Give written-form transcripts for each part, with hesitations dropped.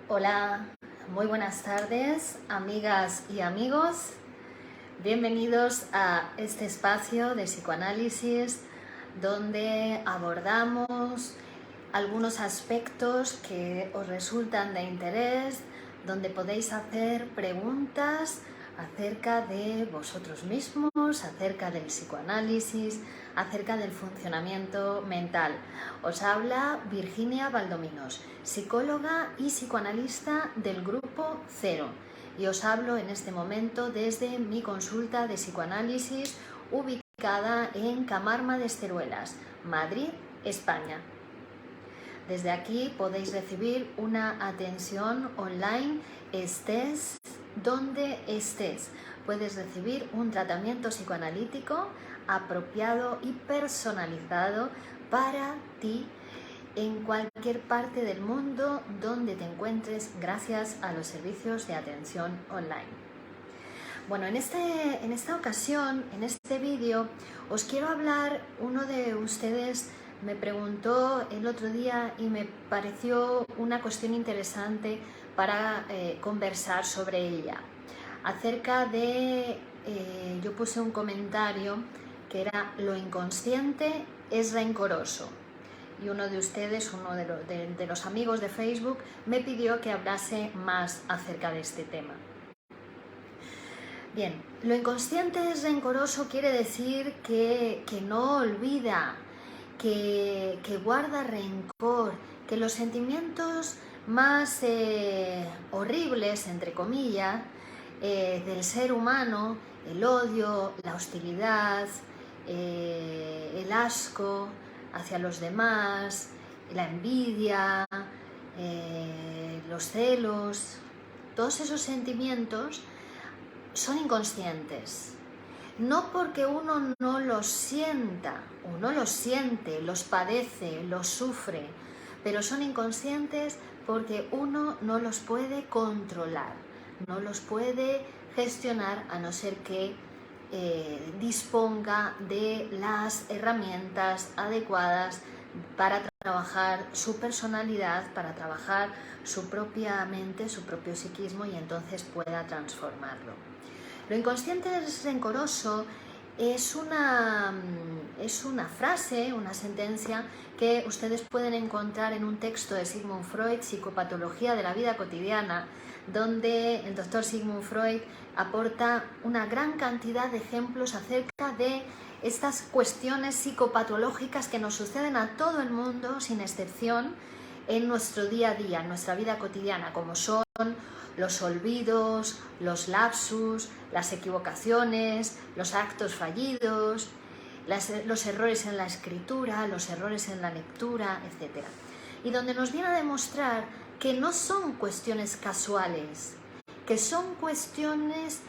Hola, muy buenas tardes, amigas y amigos. Bienvenidos a este espacio de psicoanálisis donde abordamos algunos aspectos que os resultan de interés, donde podéis hacer preguntas acerca de vosotros mismos, acerca del psicoanálisis, acerca del funcionamiento mental. Os habla Virginia Valdominos, psicóloga y psicoanalista del Grupo Cero, y os hablo en este momento desde mi consulta de psicoanálisis ubicada en Camarma de Esteruelas, Madrid, España. Desde aquí podéis recibir una atención online, estés donde estés. Puedes recibir un tratamiento psicoanalítico apropiado y personalizado para ti en cualquier parte del mundo donde te encuentres gracias a los servicios de atención online. Bueno, en esta ocasión, en este vídeo, os quiero hablar. Uno de ustedes me preguntó el otro día y me pareció una cuestión interesante para conversar sobre ella. Acerca de, yo puse un comentario que era: lo inconsciente es rencoroso. Y uno de ustedes, uno de los amigos de Facebook, me pidió que hablase más acerca de este tema. Bien, lo inconsciente es rencoroso quiere decir que no olvida, que guarda rencor, que los sentimientos más horribles, entre comillas, del ser humano, el odio, la hostilidad, el asco hacia los demás, la envidia, los celos, todos esos sentimientos son inconscientes. No porque uno no los sienta, uno los siente, los padece, los sufre, pero son inconscientes porque uno no los puede controlar, no los puede gestionar, a no ser que disponga de las herramientas adecuadas para trabajar su personalidad, para trabajar su propia mente, su propio psiquismo, y entonces pueda transformarlo. Lo inconsciente es rencoroso es una frase, una sentencia que ustedes pueden encontrar en un texto de Sigmund Freud, Psicopatología de la vida cotidiana, donde el doctor Sigmund Freud aporta una gran cantidad de ejemplos acerca de estas cuestiones psicopatológicas que nos suceden a todo el mundo, sin excepción, en nuestro día a día, en nuestra vida cotidiana, como son los olvidos, los lapsus, las equivocaciones, los actos fallidos, los errores en la escritura, los errores en la lectura, etc. Y donde nos viene a demostrar que no son cuestiones casuales, que son cuestiones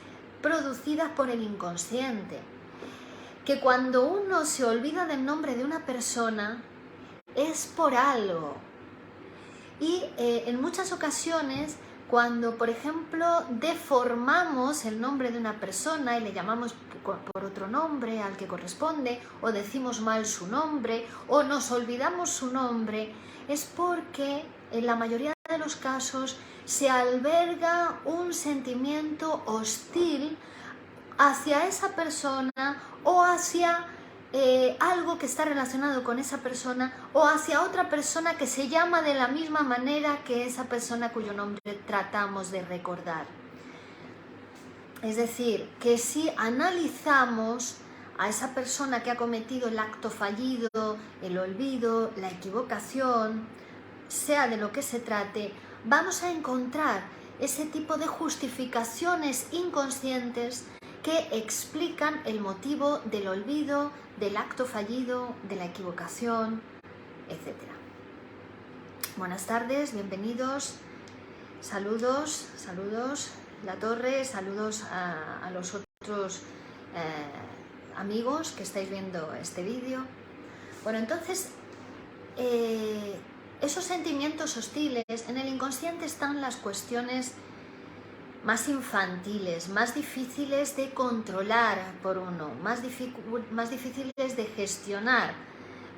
producidas por el inconsciente, que cuando uno se olvida del nombre de una persona es por algo. Y en muchas ocasiones, cuando, por ejemplo, deformamos el nombre de una persona y le llamamos por otro nombre al que corresponde, o decimos mal su nombre, o nos olvidamos su nombre, es porque en la mayoría de los casos se alberga un sentimiento hostil hacia esa persona, o hacia algo que está relacionado con esa persona, o hacia otra persona que se llama de la misma manera que esa persona cuyo nombre tratamos de recordar. Es decir, que si analizamos a esa persona que ha cometido el acto fallido, el olvido, la equivocación, sea de lo que se trate, vamos a encontrar ese tipo de justificaciones inconscientes que explican el motivo del olvido, del acto fallido, de la equivocación, etc. Buenas tardes, bienvenidos, saludos, La Torre, saludos a los otros amigos que estáis viendo este vídeo. Bueno, entonces, esos sentimientos hostiles, en el inconsciente están las cuestiones más infantiles, más difíciles de controlar por uno, más difíciles de gestionar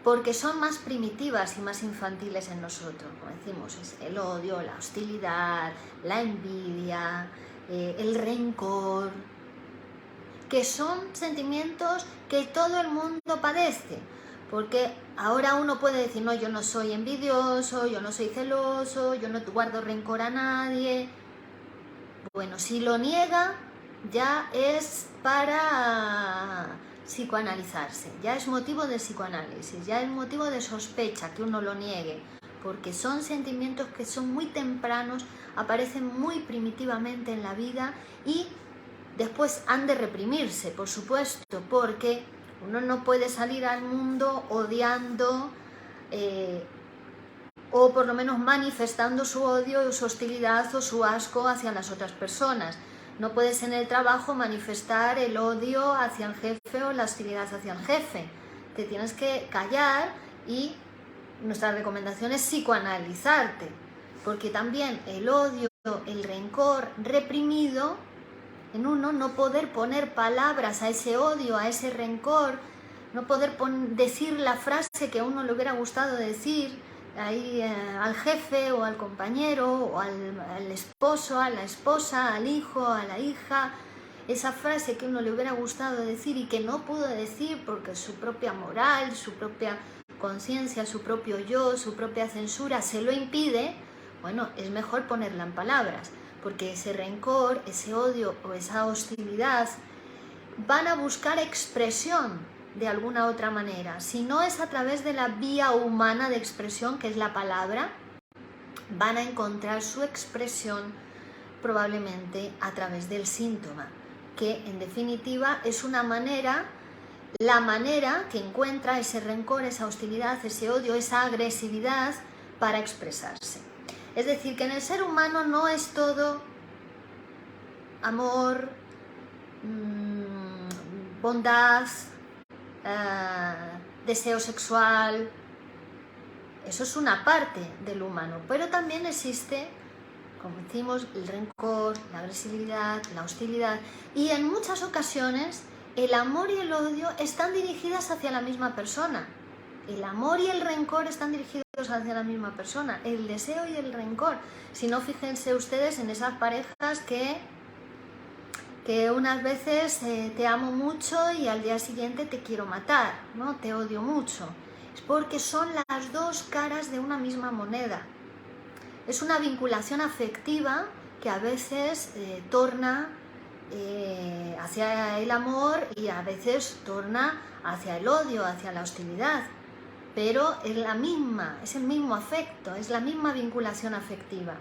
porque son más primitivas y más infantiles en nosotros. Como decimos, es el odio, la hostilidad, la envidia, el rencor, que son sentimientos que todo el mundo padece. Porque ahora uno puede decir, no, yo no soy envidioso, yo no soy celoso, yo no guardo rencor a nadie. Bueno, si lo niega, ya es para psicoanalizarse, ya es motivo de psicoanálisis, ya es motivo de sospecha que uno lo niegue, porque son sentimientos que son muy tempranos, aparecen muy primitivamente en la vida y después han de reprimirse, por supuesto, porque uno no puede salir al mundo odiando o por lo menos manifestando su odio, su hostilidad o su asco hacia las otras personas. No puedes en el trabajo manifestar el odio hacia el jefe o la hostilidad hacia el jefe. Te tienes que callar y nuestra recomendación es psicoanalizarte, porque también el odio, el rencor reprimido en uno, no poder poner palabras a ese odio, a ese rencor, no poder decir la frase que a uno le hubiera gustado decir ahí, al jefe o al compañero o al esposo, a la esposa, al hijo, a la hija, esa frase que a uno le hubiera gustado decir y que no pudo decir porque su propia moral, su propia conciencia, su propio yo, su propia censura se lo impide. Bueno, es mejor ponerla en palabras, porque ese rencor, ese odio o esa hostilidad van a buscar expresión de alguna otra manera. Si no es a través de la vía humana de expresión, que es la palabra, van a encontrar su expresión probablemente a través del síntoma, que en definitiva es una manera, la manera que encuentra ese rencor, esa hostilidad, ese odio, esa agresividad para expresarse. Es decir, que en el ser humano no es todo amor, bondad, deseo sexual. Eso es una parte del humano, pero también existe, como decimos, el rencor, la agresividad, la hostilidad, y en muchas ocasiones el amor y el odio están dirigidas hacia la misma persona. El amor y el rencor están dirigidos hacia la misma persona, el deseo y el rencor. Si no, fíjense ustedes en esas parejas que unas veces te amo mucho y al día siguiente te quiero matar, ¿no? Te odio mucho. Es porque son las dos caras de una misma moneda. Es una vinculación afectiva que a veces torna hacia el amor y a veces torna hacia el odio, hacia la hostilidad. Pero es la misma, es el mismo afecto, es la misma vinculación afectiva.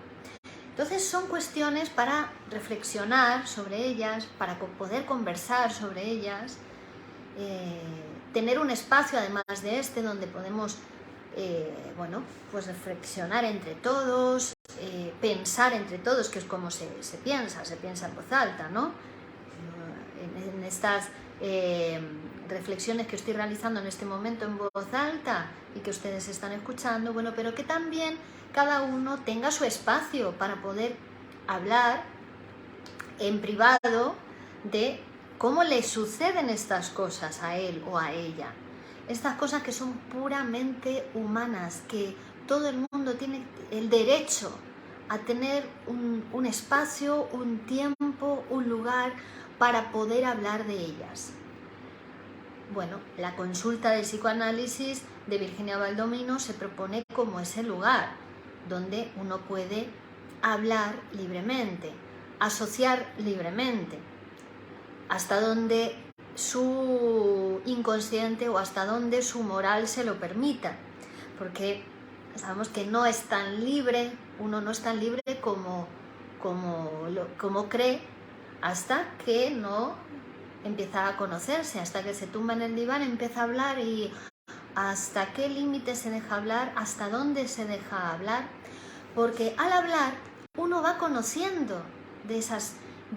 Entonces son cuestiones para reflexionar sobre ellas, para poder conversar sobre ellas, tener un espacio además de este donde podemos pues reflexionar entre todos, pensar entre todos, que es como se piensa en voz alta, ¿no? En estas reflexiones que estoy realizando en este momento en voz alta y que ustedes están escuchando, bueno, pero que también cada uno tenga su espacio para poder hablar en privado de cómo le suceden estas cosas a él o a ella. Estas cosas que son puramente humanas, que todo el mundo tiene el derecho a tener un espacio, un tiempo, un lugar para poder hablar de ellas. Bueno, la consulta de psicoanálisis de Virginia Baldomino se propone como ese lugar donde uno puede hablar libremente, asociar libremente, hasta donde su inconsciente o hasta donde su moral se lo permita, porque sabemos que no es tan libre, uno no es tan libre como cree, hasta que no empieza a conocerse, hasta que se tumba en el diván, empieza a hablar y hasta qué límite se deja hablar, hasta dónde se deja hablar, porque al hablar uno va conociendo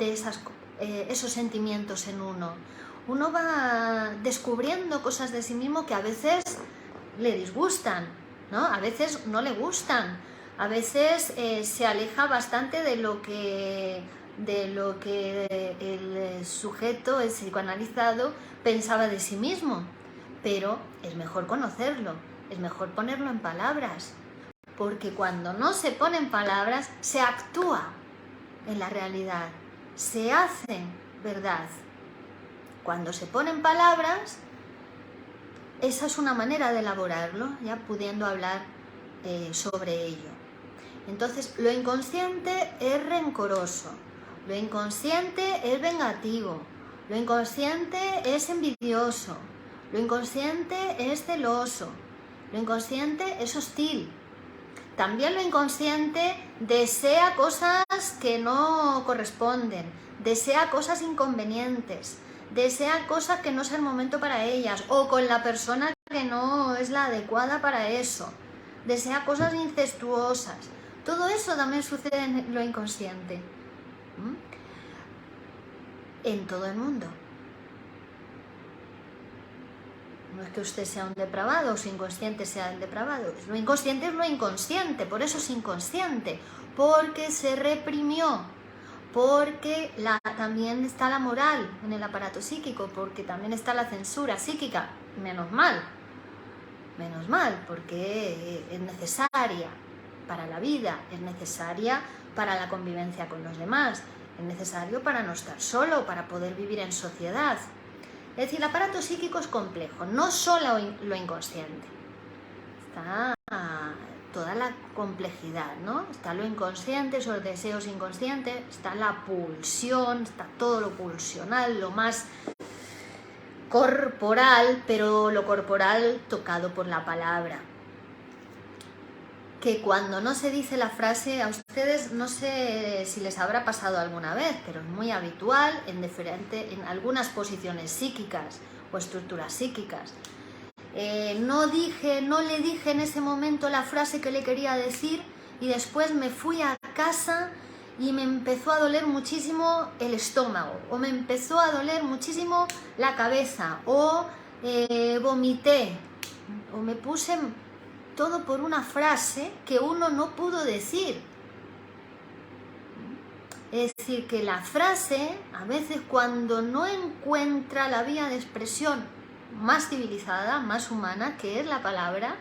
esos sentimientos en uno va descubriendo cosas de sí mismo que a veces le disgustan, ¿no? A veces no le gustan, a veces se aleja bastante de lo que el sujeto, el psicoanalizado, pensaba de sí mismo. pero es mejor conocerlo, es mejor ponerlo en palabras, porque cuando no se pone en palabras, se actúa en la realidad, se hace verdad. Cuando se pone en palabras, esa es una manera de elaborarlo, ya pudiendo hablar sobre ello. Entonces, lo inconsciente es rencoroso, lo inconsciente es vengativo, lo inconsciente es envidioso, lo inconsciente es celoso, lo inconsciente es hostil. También lo inconsciente desea cosas que no corresponden, desea cosas inconvenientes, desea cosas que no es el momento para ellas, o con la persona que no es la adecuada para eso, desea cosas incestuosas. Todo eso también sucede en lo inconsciente, en todo el mundo. No es que usted sea un depravado o su inconsciente sea el depravado. Lo inconsciente es lo inconsciente, por eso es inconsciente, porque se reprimió, porque también está la moral en el aparato psíquico, porque también está la censura psíquica. Menos mal, porque es necesaria para la vida, es necesaria para la convivencia con los demás, es necesario para no estar solo, para poder vivir en sociedad. Es decir, el aparato psíquico es complejo, no solo lo inconsciente. Está toda la complejidad, ¿no? Está lo inconsciente, esos deseos inconscientes, está la pulsión, está todo lo pulsional, lo más corporal, pero lo corporal tocado por la palabra. Que cuando no se dice la frase, a ustedes no sé si les habrá pasado alguna vez, pero es muy habitual en algunas posiciones psíquicas o estructuras psíquicas. No le dije en ese momento la frase que le quería decir y después me fui a casa y me empezó a doler muchísimo el estómago, o me empezó a doler muchísimo la cabeza, o vomité, o me puse... Todo por una frase que uno no pudo decir. Es decir, que la frase, a veces cuando no encuentra la vía de expresión más civilizada, más humana, que es la palabra,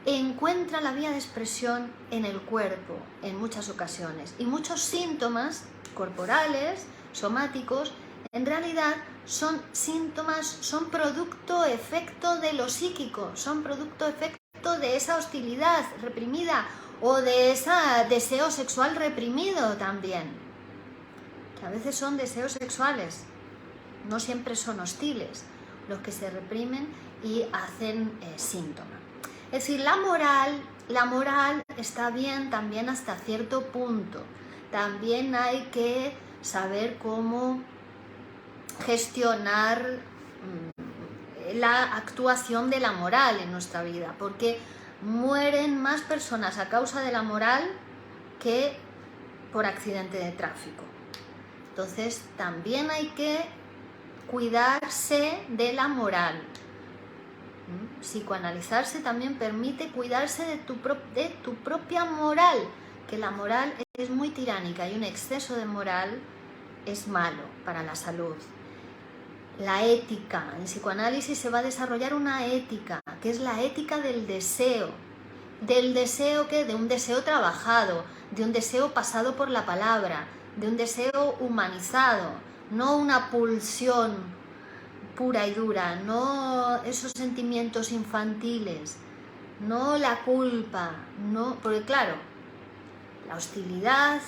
encuentra la vía de expresión en el cuerpo, en muchas ocasiones. Y muchos síntomas corporales, somáticos, en realidad son síntomas, son producto, efecto de lo psíquico, son producto, efecto de esa hostilidad reprimida o de ese deseo sexual reprimido también, que a veces son deseos sexuales, no siempre son hostiles los que se reprimen y hacen síntomas. Es decir, la moral está bien también hasta cierto punto, también hay que saber cómo gestionar la actuación de la moral en nuestra vida, porque mueren más personas a causa de la moral que por accidente de tráfico. Entonces también hay que cuidarse de la moral. Psicoanalizarse también permite cuidarse de tu propia moral, que la moral es muy tiránica y un exceso de moral es malo para la salud. La ética, en psicoanálisis se va a desarrollar una ética, que es la ética del deseo que de un deseo trabajado, de un deseo pasado por la palabra, de un deseo humanizado, no una pulsión pura y dura, no esos sentimientos infantiles, no la culpa, no, porque claro, la hostilidad,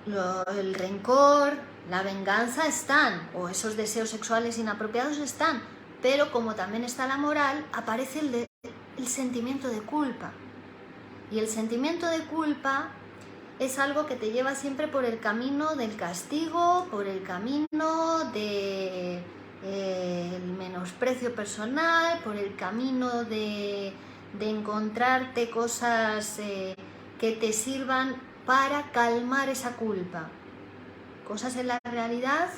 el rencor, la venganza están, o esos deseos sexuales inapropiados están, pero como también está la moral, aparece el sentimiento de culpa. Y el sentimiento de culpa es algo que te lleva siempre por el camino del castigo, por el camino del menosprecio personal, por el camino de encontrarte cosas que te sirvan para calmar esa culpa. Cosas en la realidad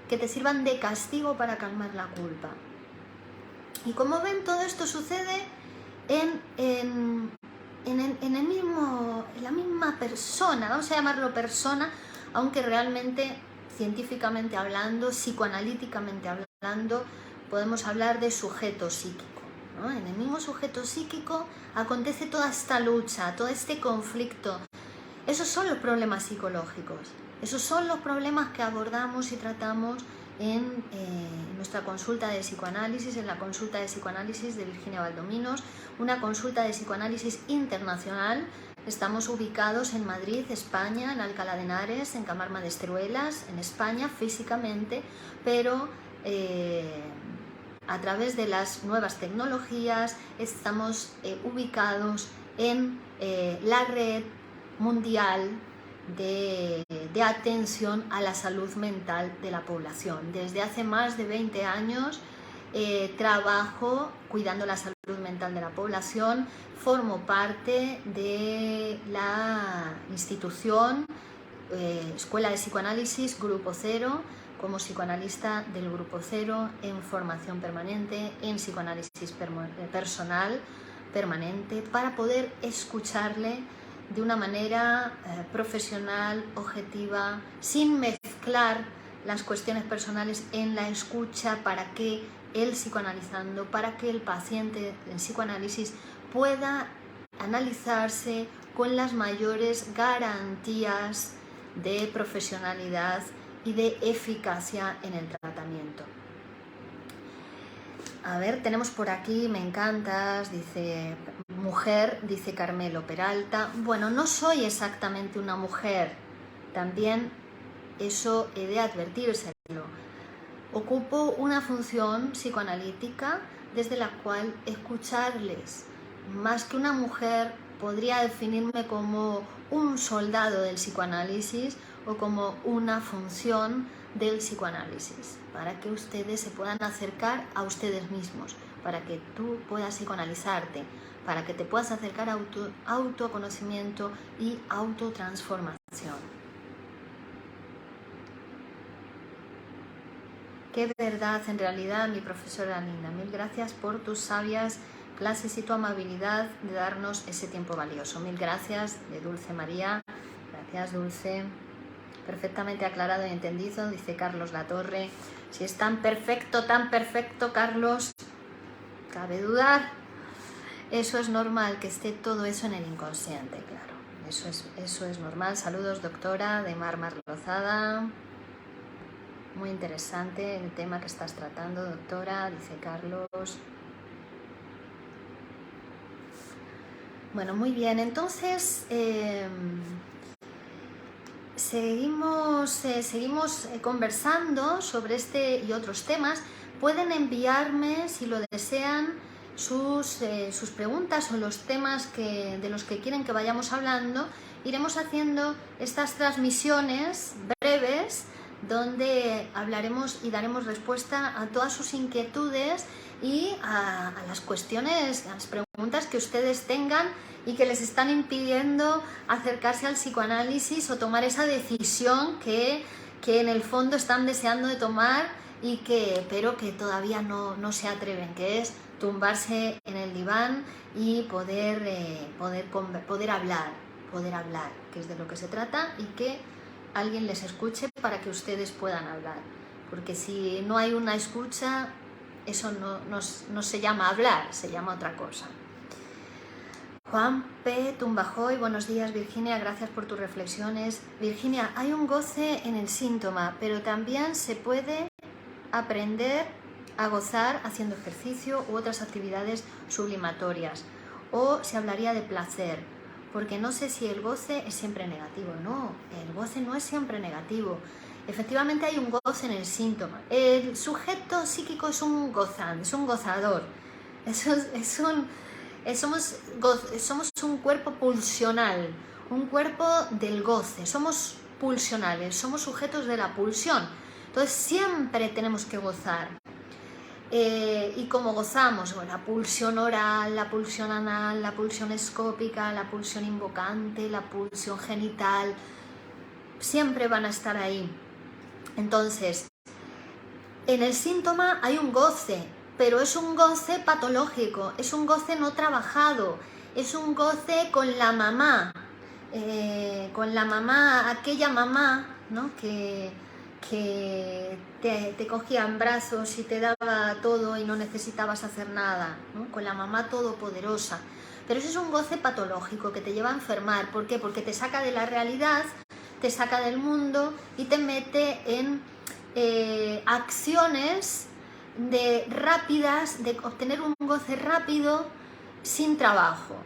que te sirvan de castigo para calmar la culpa. Y como ven, todo esto sucede en la misma persona, vamos a llamarlo persona, aunque realmente científicamente hablando, psicoanalíticamente hablando, podemos hablar de sujeto psíquico, ¿no? En el mismo sujeto psíquico acontece toda esta lucha, todo este conflicto. Esos son los problemas psicológicos, esos son los problemas que abordamos y tratamos en nuestra consulta de psicoanálisis, en la consulta de psicoanálisis de Virginia Valdominos, una consulta de psicoanálisis internacional. Estamos ubicados en Madrid, España, en Alcalá de Henares, en Camarma de Esteruelas, en España físicamente, pero a través de las nuevas tecnologías estamos ubicados en la red mundial de atención a la salud mental de la población. Desde hace más de 20 años trabajo cuidando la salud mental de la población, formo parte de la institución Escuela de Psicoanálisis Grupo Cero, como psicoanalista del Grupo Cero en formación permanente, en psicoanálisis personal permanente, para poder escucharle de una manera profesional, objetiva, sin mezclar las cuestiones personales en la escucha, para que el psicoanalizando, para que el paciente en psicoanálisis pueda analizarse con las mayores garantías de profesionalidad y de eficacia en el tratamiento. A ver, tenemos por aquí, me encantas, dice mujer, dice Carmelo Peralta. Bueno, no soy exactamente una mujer, también eso he de advertírselo. Ocupo una función psicoanalítica desde la cual escucharles. Más que una mujer, podría definirme como un soldado del psicoanálisis o como una función del psicoanálisis, para que ustedes se puedan acercar a ustedes mismos, para que tú puedas psicoanalizarte, para que te puedas acercar a autoconocimiento y autotransformación. Qué verdad, en realidad, mi profesora linda. Mil gracias por tus sabias clases y tu amabilidad de darnos ese tiempo valioso. Mil gracias, de Dulce María. Gracias, Dulce. Perfectamente aclarado y entendido, dice Carlos Latorre. Si es tan perfecto, Carlos, cabe dudar. Eso es normal, que esté todo eso en el inconsciente, claro. Eso es normal. Saludos, doctora, de Mar Lozada. Muy interesante el tema que estás tratando, doctora, dice Carlos. Bueno, muy bien, entonces seguimos conversando sobre este y otros temas. Pueden enviarme, si lo desean, sus preguntas o los temas de los que quieren que vayamos hablando. Iremos haciendo estas transmisiones breves donde hablaremos y daremos respuesta a todas sus inquietudes y a las cuestiones, a las preguntas que ustedes tengan y que les están impidiendo acercarse al psicoanálisis o tomar esa decisión que en el fondo están deseando de tomar pero que todavía no se atreven, que es tumbarse en el diván y poder hablar, que es de lo que se trata, y que alguien les escuche para que ustedes puedan hablar, porque si no hay una escucha, eso no se llama hablar, se llama otra cosa. Juan P. Tumbajoy, buenos días Virginia, gracias por tus reflexiones. Virginia, hay un goce en el síntoma, pero también se puede aprender a gozar haciendo ejercicio u otras actividades sublimatorias, o se hablaría de placer, porque no sé si el goce es siempre negativo. No, el goce no es siempre negativo. Efectivamente hay un goce en el síntoma. El sujeto psíquico es un gozante, es un gozador. Somos un cuerpo pulsional, un cuerpo del goce. Somos pulsionales, somos sujetos de la pulsión. Entonces siempre tenemos que gozar. ¿Y cómo gozamos? Bueno, la pulsión oral, la pulsión anal, la pulsión escópica, la pulsión invocante, la pulsión genital, siempre van a estar ahí. Entonces, en el síntoma hay un goce, pero es un goce patológico, es un goce no trabajado, es un goce con la mamá, aquella mamá, ¿no? que te cogía en brazos y te daba todo y no necesitabas hacer nada, ¿no? Con la mamá todopoderosa. Pero eso es un goce patológico que te lleva a enfermar. ¿Por qué? Porque te saca de la realidad, te saca del mundo y te mete en acciones rápidas, de obtener un goce rápido sin trabajo,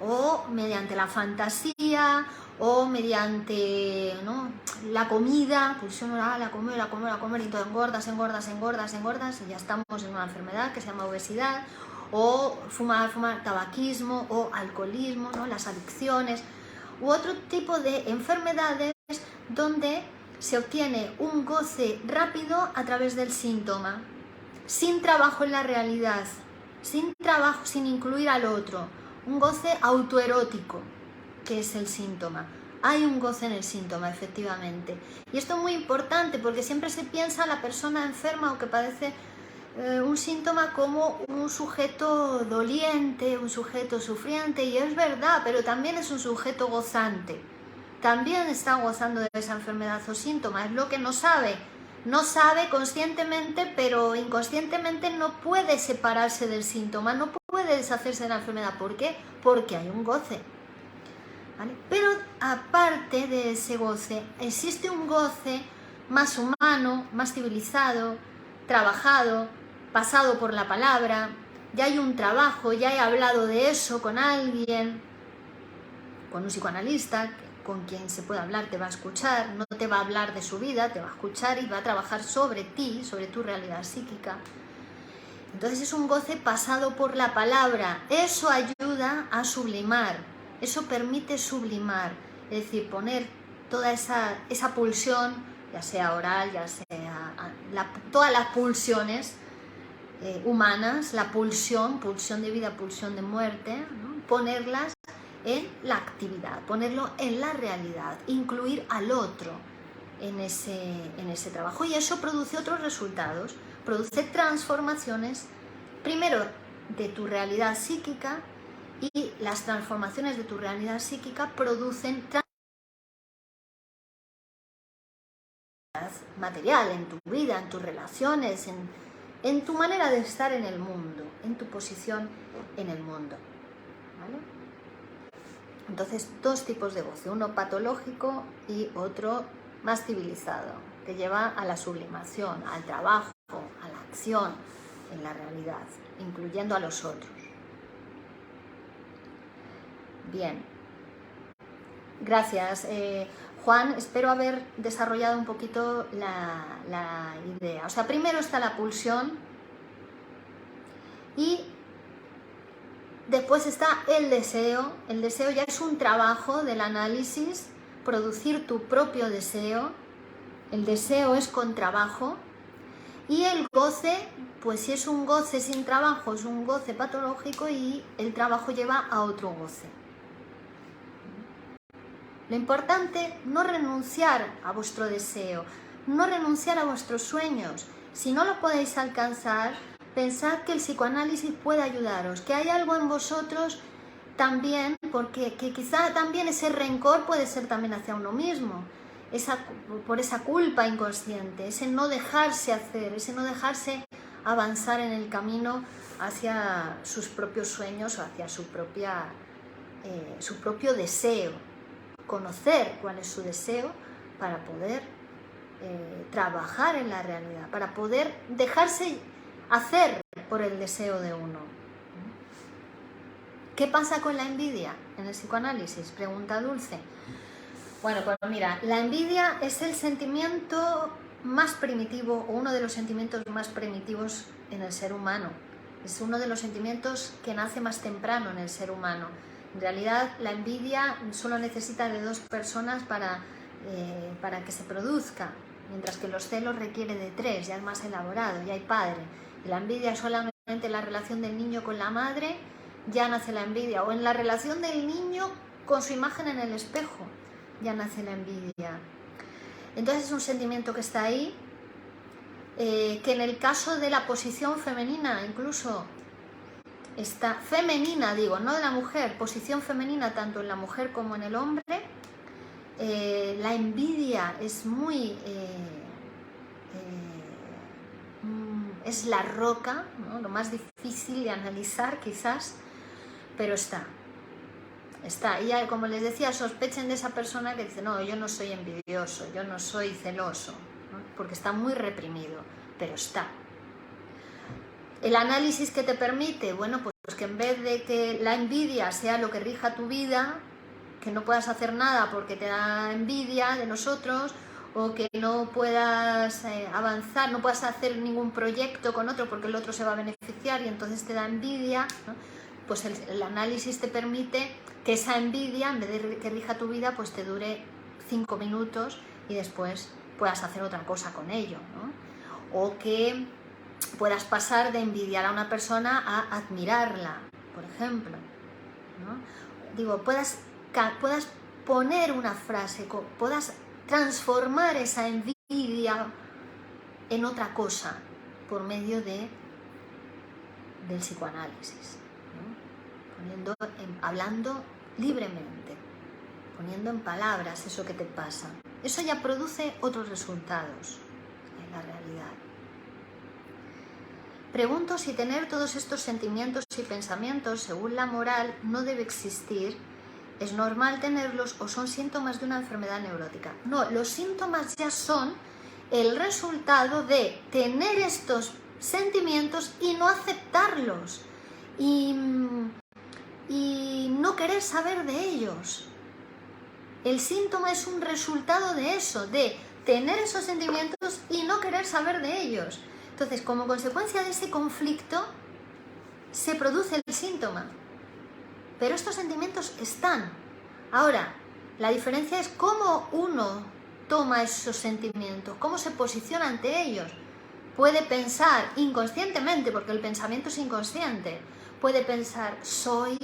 o mediante la fantasía, o mediante, ¿no?, la comida, pues uno la comer, y todo engordas, y ya estamos en una enfermedad que se llama obesidad, o fumar, tabaquismo, o alcoholismo, ¿no?, las adicciones, u otro tipo de enfermedades donde se obtiene un goce rápido a través del síntoma, sin trabajo en la realidad, sin trabajo, sin incluir al otro, un goce autoerótico, que es el síntoma. Hay un goce en el síntoma, efectivamente. Y esto es muy importante porque siempre se piensa la persona enferma o que padece un síntoma como un sujeto doliente, un sujeto sufriente, y es verdad, pero también es un sujeto gozante. También está gozando de esa enfermedad o síntoma, es lo que no sabe. No sabe conscientemente, pero inconscientemente no puede separarse del síntoma, no puede deshacerse de la enfermedad. ¿Por qué? Porque hay un goce, ¿vale? Pero aparte de ese goce, existe un goce más humano, más civilizado, trabajado, pasado por la palabra. Ya hay un trabajo, ya he hablado de eso con alguien, con un psicoanalista, con quien se puede hablar, te va a escuchar, no te va a hablar de su vida, te va a escuchar y va a trabajar sobre ti, sobre tu realidad psíquica. Entonces es un goce pasado por la palabra. Eso ayuda a sublimar, eso permite sublimar, es decir, poner toda esa pulsión, ya sea oral, ya sea todas las pulsiones humanas, la pulsión de vida, pulsión de muerte, ¿no?, ponerlas en la actividad, ponerlo en la realidad, incluir al otro en ese trabajo, y eso produce otros resultados, produce transformaciones, primero de tu realidad psíquica, y las transformaciones de tu realidad psíquica producen material en tu vida, en tus relaciones, en tu manera de estar en el mundo, en tu posición en el mundo, ¿vale? Entonces, dos tipos de goce, uno patológico y otro más civilizado, que lleva a la sublimación, al trabajo, a la acción en la realidad, incluyendo a los otros. Bien, gracias. Juan, espero haber desarrollado un poquito la idea. O sea, primero está la pulsión y después está el deseo. El deseo ya es un trabajo del análisis, producir tu propio deseo. El deseo es con trabajo. Y el goce, pues si es un goce sin trabajo, es un goce patológico, y el trabajo lleva a otro goce. Lo importante, no renunciar a vuestro deseo, no renunciar a vuestros sueños. Si no lo podéis alcanzar, pensad que el psicoanálisis puede ayudaros, que hay algo en vosotros también, porque que quizá también ese rencor puede ser también hacia uno mismo, por esa culpa inconsciente, ese no dejarse hacer, ese no dejarse avanzar en el camino hacia sus propios sueños o hacia su propio deseo. Conocer cuál es su deseo para poder trabajar en la realidad, para poder dejarse hacer por el deseo de uno. ¿Qué pasa con la envidia en el psicoanálisis? Pregunta Dulce. Bueno, pues mira, la envidia es el sentimiento más primitivo, o uno de los sentimientos más primitivos en el ser humano. Es uno de los sentimientos que nace más temprano en el ser humano. En realidad, la envidia solo necesita de dos personas para que se produzca, mientras que los celos requiere de tres, ya es más elaborado, ya hay padre. Y la envidia solamente en la relación del niño con la madre ya nace la envidia, o en la relación del niño con su imagen en el espejo ya nace la envidia. Entonces es un sentimiento que está ahí, que en el caso de la posición femenina incluso está femenina, digo, no de la mujer, posición femenina tanto en la mujer como en el hombre. La envidia es muy Es la roca, ¿no? Lo más difícil de analizar quizás, pero está. Y ya, como les decía, sospechen de esa persona que dice, no, yo no soy envidioso, yo no soy celoso, ¿no? Porque está muy reprimido, pero está. El análisis que te permite, bueno, pues que en vez de que la envidia sea lo que rija tu vida, que no puedas hacer nada porque te da envidia de nosotros, o que no puedas avanzar, no puedas hacer ningún proyecto con otro porque el otro se va a beneficiar y entonces te da envidia, ¿no? Pues el análisis te permite que esa envidia, en vez de que rija tu vida, pues te dure 5 minutos y después puedas hacer otra cosa con ello, ¿no? O que puedas pasar de envidiar a una persona a admirarla, por ejemplo, ¿no? Digo, puedas poner una frase, puedas transformar esa envidia en otra cosa por medio del psicoanálisis, ¿no? Hablando libremente, poniendo en palabras eso que te pasa. Eso ya produce otros resultados en la realidad. Pregunto si tener todos estos sentimientos y pensamientos, según la moral, no debe existir. ¿Es normal tenerlos o son síntomas de una enfermedad neurótica? No, los síntomas ya son el resultado de tener estos sentimientos y no aceptarlos y no querer saber de ellos. El síntoma es un resultado de eso, de tener esos sentimientos y no querer saber de ellos. Entonces, como consecuencia de ese conflicto, se produce el síntoma. Pero estos sentimientos están. Ahora, la diferencia es cómo uno toma esos sentimientos, cómo se posiciona ante ellos. Puede pensar inconscientemente, porque el pensamiento es inconsciente. Puede pensar, soy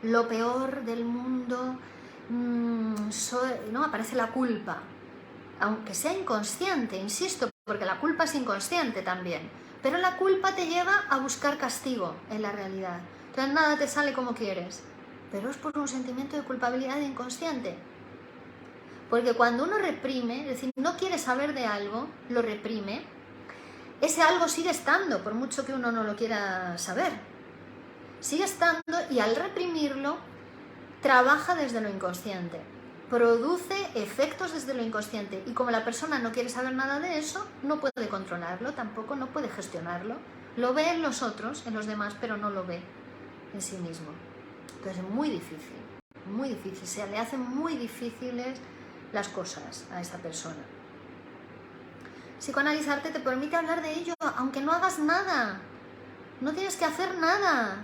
lo peor del mundo, ¿no? Aparece la culpa. Aunque sea inconsciente, insisto, porque la culpa es inconsciente también. Pero la culpa te lleva a buscar castigo en la realidad. Entonces nada te sale como quieres. Pero es por un sentimiento de culpabilidad inconsciente. Porque cuando uno reprime, es decir, no quiere saber de algo, lo reprime, ese algo sigue estando, por mucho que uno no lo quiera saber. Sigue estando y al reprimirlo, trabaja desde lo inconsciente. Produce efectos desde lo inconsciente. Y como la persona no quiere saber nada de eso, no puede controlarlo, tampoco no puede gestionarlo. Lo ve en los otros, en los demás, pero no lo ve en sí mismo. Entonces es muy difícil, se le hacen muy difíciles las cosas a esa persona. Psicoanalizarte te permite hablar de ello, aunque no hagas nada, no tienes que hacer nada.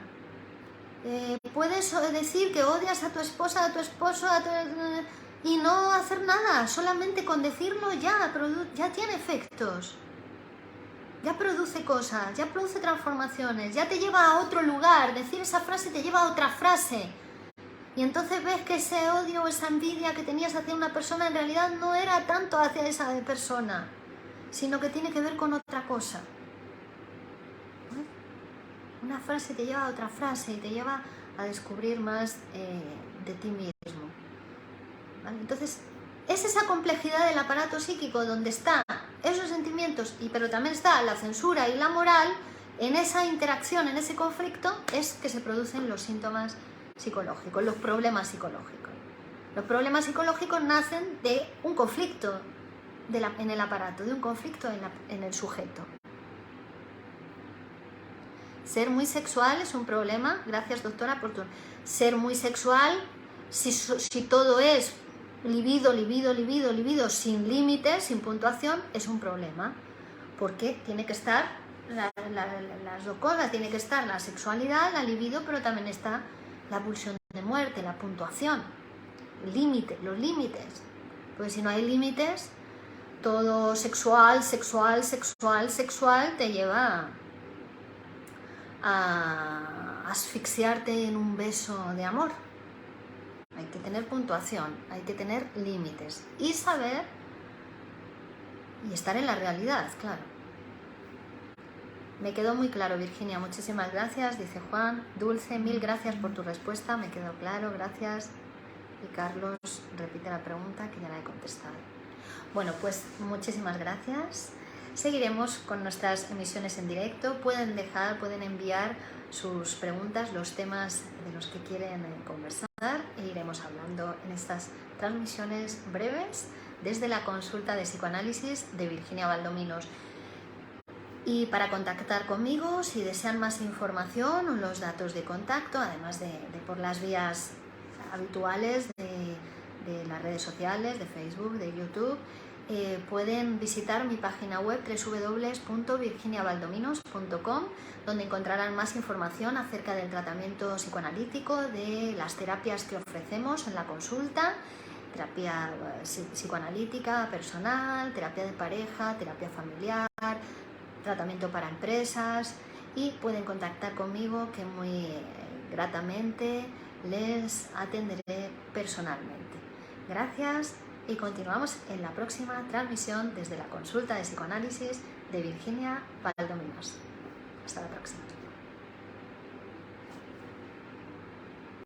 Puedes decir que odias a tu esposa, a tu esposo, y no hacer nada, solamente con decirlo ya tiene efectos. Ya produce cosas, ya produce transformaciones, ya te lleva a otro lugar. Decir esa frase te lleva a otra frase. Y entonces ves que ese odio o esa envidia que tenías hacia una persona en realidad no era tanto hacia esa persona, sino que tiene que ver con otra cosa. Una frase te lleva a otra frase y te lleva a descubrir más de ti mismo. ¿Vale? Entonces, es esa complejidad del aparato psíquico donde están esos sentimientos, pero también está la censura y la moral. En esa interacción, en ese conflicto, es que se producen los síntomas psicológicos, los problemas psicológicos. Los problemas psicológicos nacen de un conflicto en el aparato, de un conflicto en el sujeto. Ser muy sexual es un problema. Gracias, doctora, por tu... Ser muy sexual, si todo es libido, sin límites, sin puntuación, es un problema. Porque tiene que estar las dos cosas. Tiene que estar la sexualidad, la libido, pero también está la pulsión de muerte, la puntuación, los límites. Porque si no hay límites, todo sexual te lleva a asfixiarte en un beso de amor. Hay que tener puntuación, hay que tener límites y saber y estar en la realidad, claro. Me quedó muy claro, Virginia, muchísimas gracias, dice Juan. Dulce, mil gracias por tu respuesta, me quedó claro, gracias. Y Carlos repite la pregunta que ya la he contestado. Bueno, pues muchísimas gracias. seguiremos con nuestras emisiones en directo. Pueden enviar sus preguntas, los temas de los que quieren conversar, e iremos hablando en estas transmisiones breves desde la consulta de psicoanálisis de Virginia Valdominos. Y para contactar conmigo, si desean más información, los datos de contacto, además de por las vías habituales de las redes sociales, de Facebook, de YouTube, pueden visitar mi página web www.virginiavaldominos.com, donde encontrarán más información acerca del tratamiento psicoanalítico, de las terapias que ofrecemos en la consulta, terapia psicoanalítica personal, terapia de pareja, terapia familiar, tratamiento para empresas, y pueden contactar conmigo, que muy gratamente les atenderé personalmente. Gracias y continuamos en la próxima transmisión desde la consulta de psicoanálisis de Virginia Valdominos. Hasta la próxima.